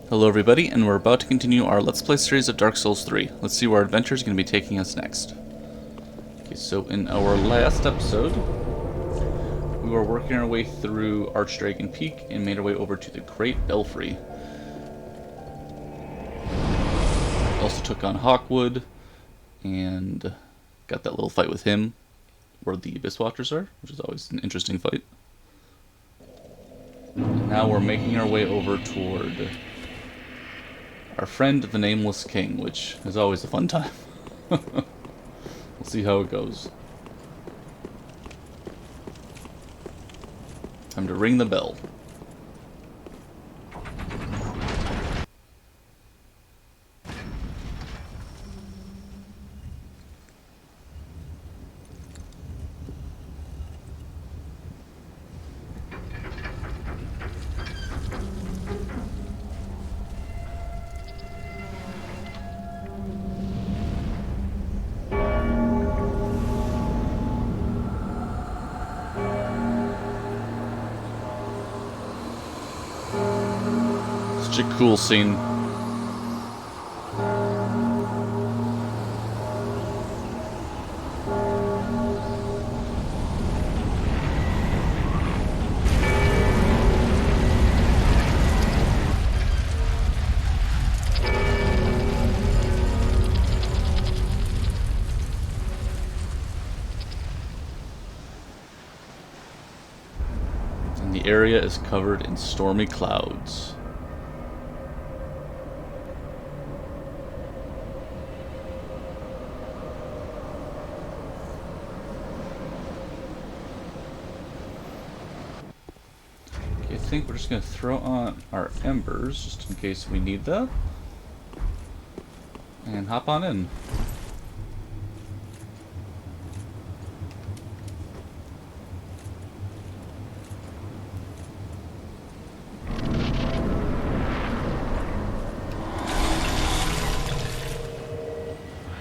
Hello everybody, and we're about to continue our Let's Play series of Dark Souls 3. Let's see where our adventure is going to be taking us next. Okay, so in our last episode, we were working our way through Archdragon Peak and made our way over to the Great Belfry. Also took on Hawkwood, and got that little fight with him, where the Abyss Watchers are, which is always an interesting fight. And now we're making our way over toward our friend, the Nameless King, which is always a fun time. We'll see how it goes. Time to ring the bell. Such a cool scene. And the area is covered in stormy clouds. I think we're just going to throw on our embers, just in case we need that. And hop on in.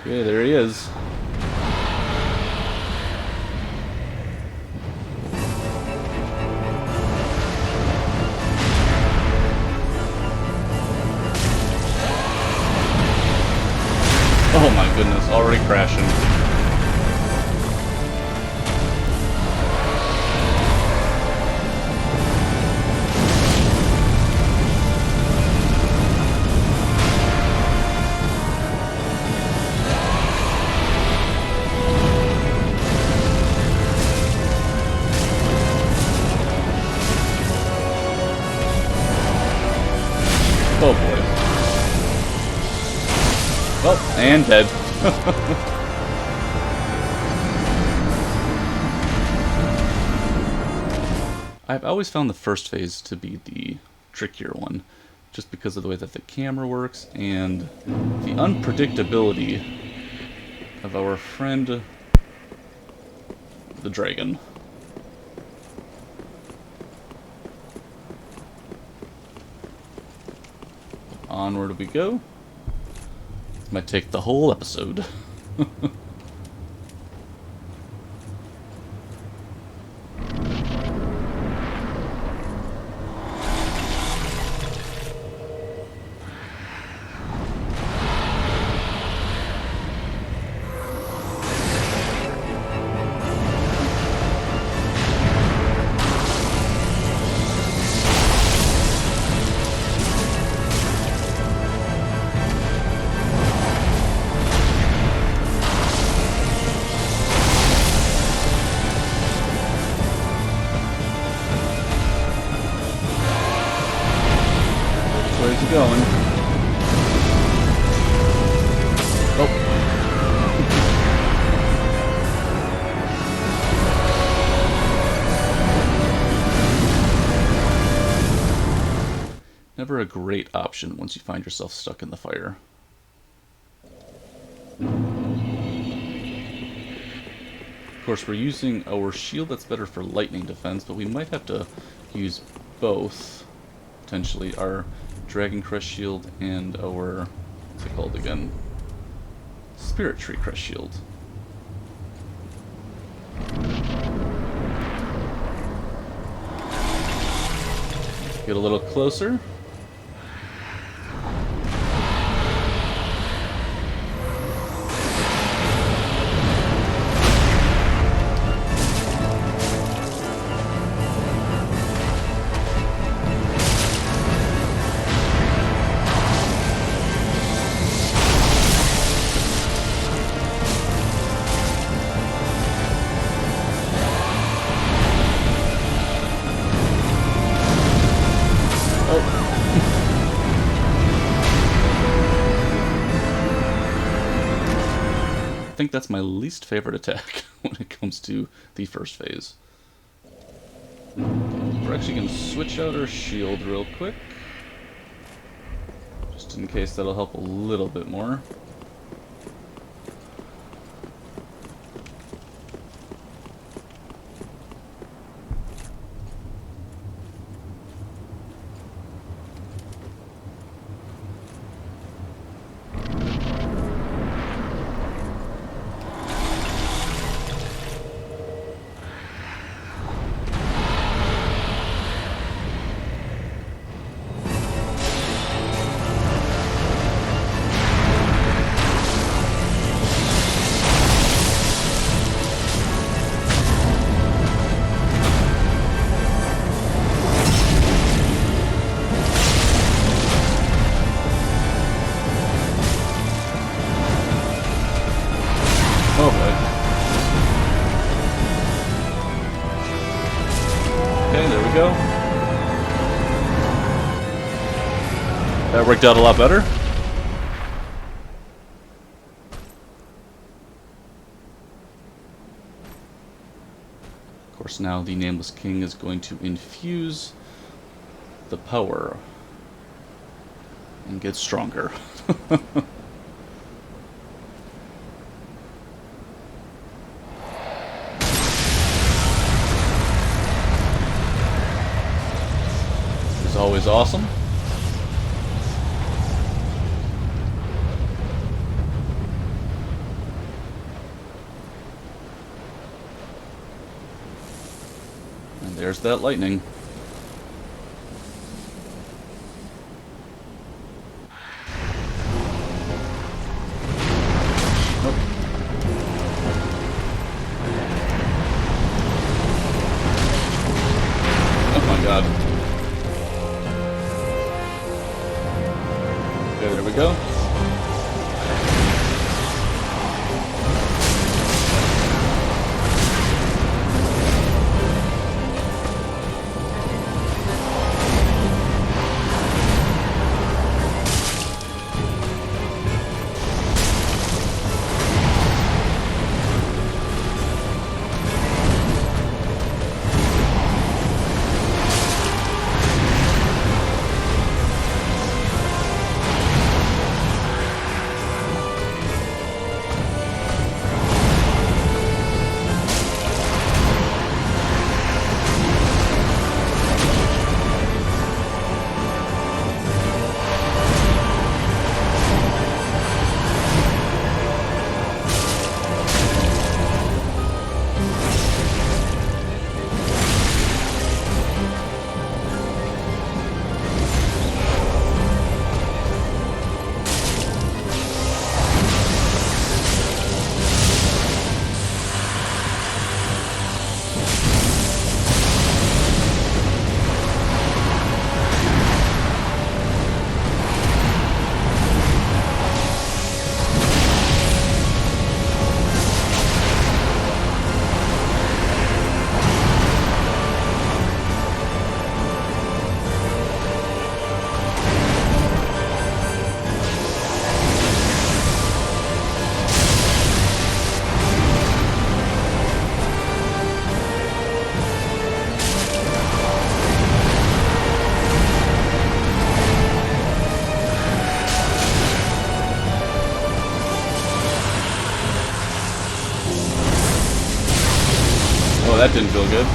Okay, there he is. Oh my goodness, already crashing. Oh boy. Oh, and dead. I've always found the first phase to be the trickier one, just because of the way that the camera works and the unpredictability of our friend, the dragon. Onward we go. Might take the whole episode. Where's he going? Oh. Never a great option once you find yourself stuck in the fire. Of course, we're using our shield that's better for lightning defense, but we might have to use both, potentially, our Dragon Crest Shield and our, what's it called again? Spirit Tree Crest Shield. Get a little closer. think that's my least favorite attack when it comes to the first phase. We're actually going to switch out our shield real quick. Just in case that'll help a little bit more. Oh boy. Okay, there we go. That worked out a lot better. Of course, now the Nameless King is going to infuse the power and get stronger. Always awesome. And there's that lightning. Oh my god. Okay, there we go. Oh, that didn't feel good.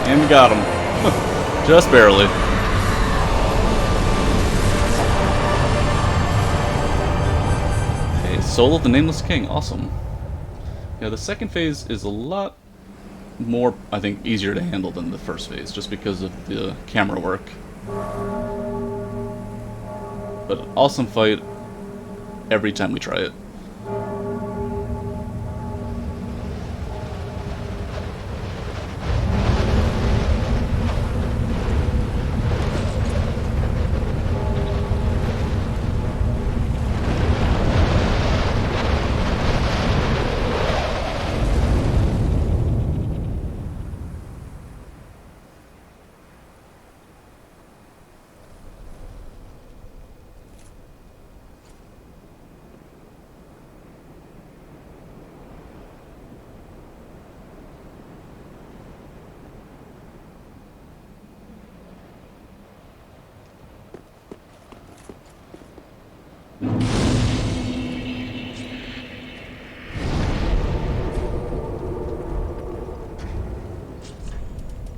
And we got him. Just barely. Soul of the Nameless King, awesome. Yeah, the second phase is a lot more, I think, easier to handle than the first phase, just because of the camera work. But awesome fight every time we try it.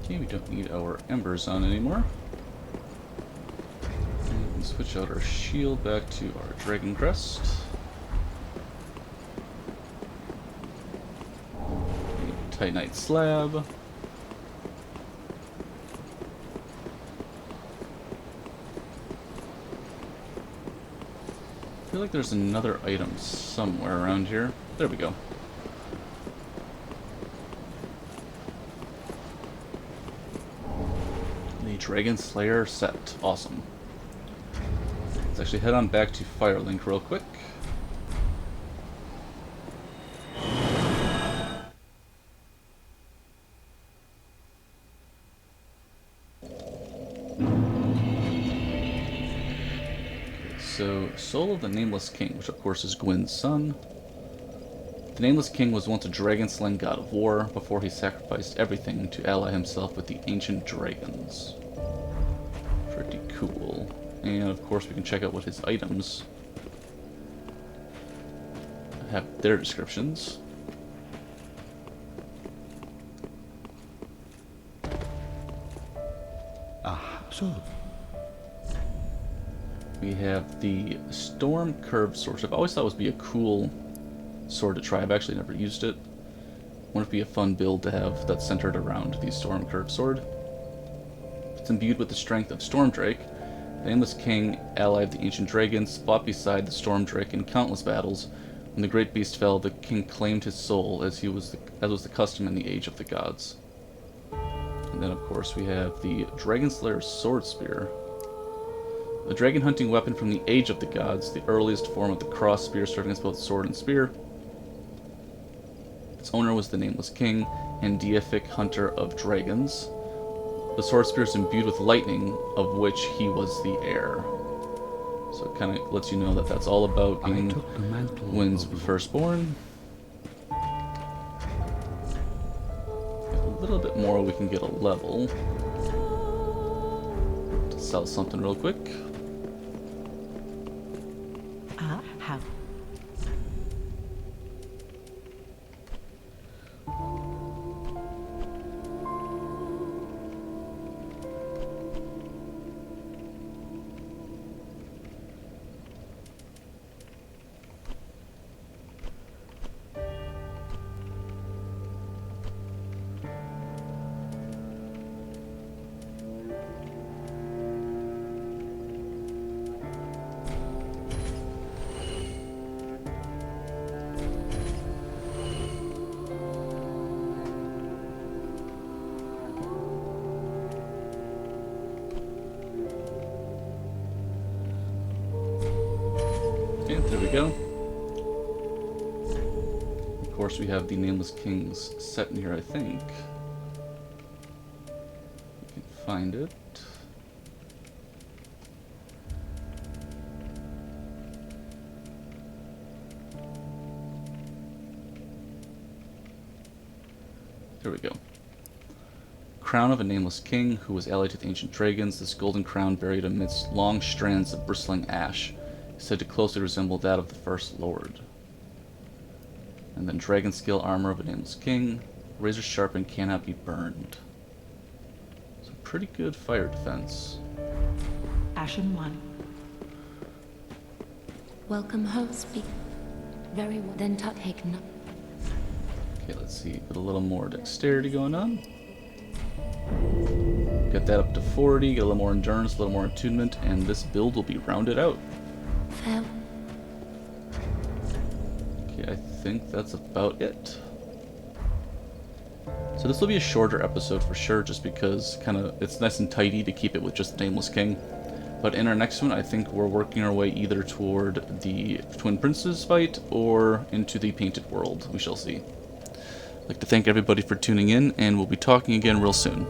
Okay, we don't need our embers on anymore. And we can switch out our shield back to our dragon crest. Titanite slab. I feel like there's another item somewhere around here. There we go. The Dragon Slayer set. Awesome. Let's actually head on back to Firelink real quick. So, Soul of the Nameless King, which of course is Gwyn's son. The Nameless King was once a dragon-slaying god of war before he sacrificed everything to ally himself with the ancient dragons. Pretty cool. And of course we can check out what his items have their descriptions. Ah, so. We have the Storm Curved Sword, which I've always thought would be a cool sword to try. I've actually never used it. Wouldn't it be a fun build to have that's centered around the Storm Curved Sword? It's imbued with the strength of Storm Drake. The Nameless King, ally of the ancient dragons, fought beside the Storm Drake in countless battles. When the great beast fell, the king claimed his soul, as was the custom in the Age of the Gods. And then, of course, we have the Dragon Slayer Sword Spear. A dragon hunting weapon from the Age of the Gods, the earliest form of the cross spear serving as both sword and spear. Its owner was the Nameless King and deific hunter of dragons. The sword spear is imbued with lightning, of which he was the heir. So it kind of lets you know that that's all about being Gwyn's firstborn. A little bit more, we can get a level. To sell something real quick. How? There we go. Of course, we have the Nameless King's set in here, I think. We can find it. There we go. Crown of a Nameless King who was allied to the ancient dragons. This golden crown buried amidst long strands of bristling ash, said to closely resemble that of the First Lord. And then dragon scale armor of a Nameless King, razor sharp and cannot be burned. So pretty good fire defense. Ashen One. Welcome home, Very well. Then take no. Okay, let's see. Get a little more dexterity going on. Get that up to 40, get a little more endurance, a little more attunement, and this build will be rounded out. Farewell. Okay, I think that's about it. So this will be a shorter episode for sure, just because it's nice and tidy to keep it with just the Nameless King. But in our next one, I think we're working our way either toward the Twin Princes fight or into the Painted World. We shall see. I'd like to thank everybody for tuning in, and we'll be talking again real soon.